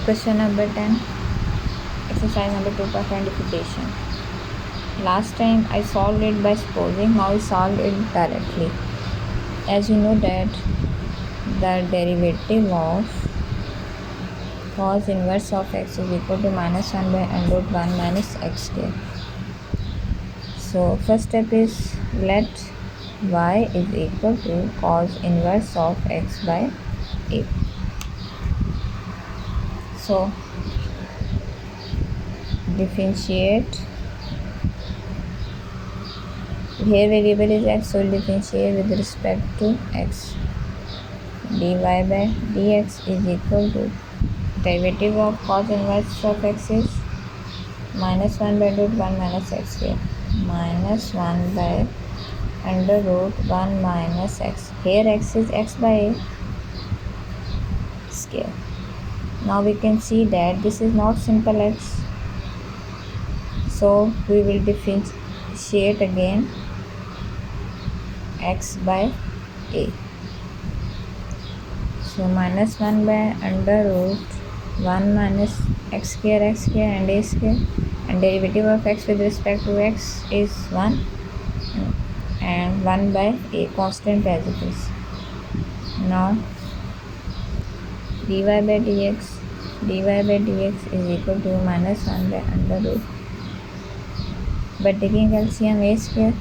Question number 10, exercise number 2.1, differentiation. Last time I solved it by supposing, now I solved it directly. As you know that the derivative of cos inverse of x is equal to minus 1 by under root 1 minus x square. So first step is let y is equal to cos inverse of x by a. So differentiate, here variable is x, so differentiate with respect to x. dy by dx is equal to derivative of cos inverse of x is minus 1 by root 1 minus x square, minus 1 by under root 1 minus x. Here x is x by a square. Now we can see that this is not simple x, so we will differentiate again x by a. So minus 1 by under root 1 minus x square and a square, and derivative of x with respect to x is 1 and 1 by a, constant as it is. Now dy by dx is equal to minus 1 by under root, but taking LCM a square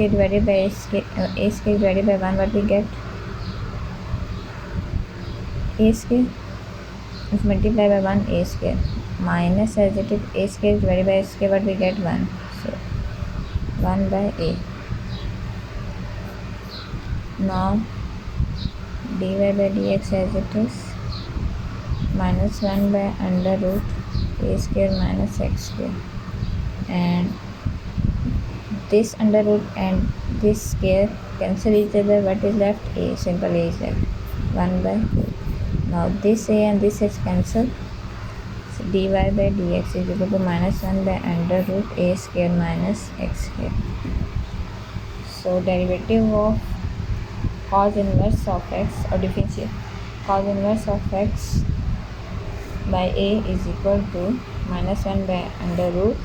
divided by a square divided by 1, what we get? A square is multiplied by 1 a square minus, as it is a square divided by a square, what we get? 1. So 1 by a. Now dy by dx as it is minus 1 by under root a square minus x square, and this under root and this square cancel each other, what is left? A, simple a is left, 1 by 4. Now this a and this is cancelled, so dy by dx is equal to minus 1 by under root a square minus x square. So derivative of cos inverse of x, or differentiate cos inverse of x by a is equal to minus 1 by under root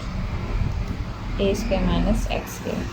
a square minus x square.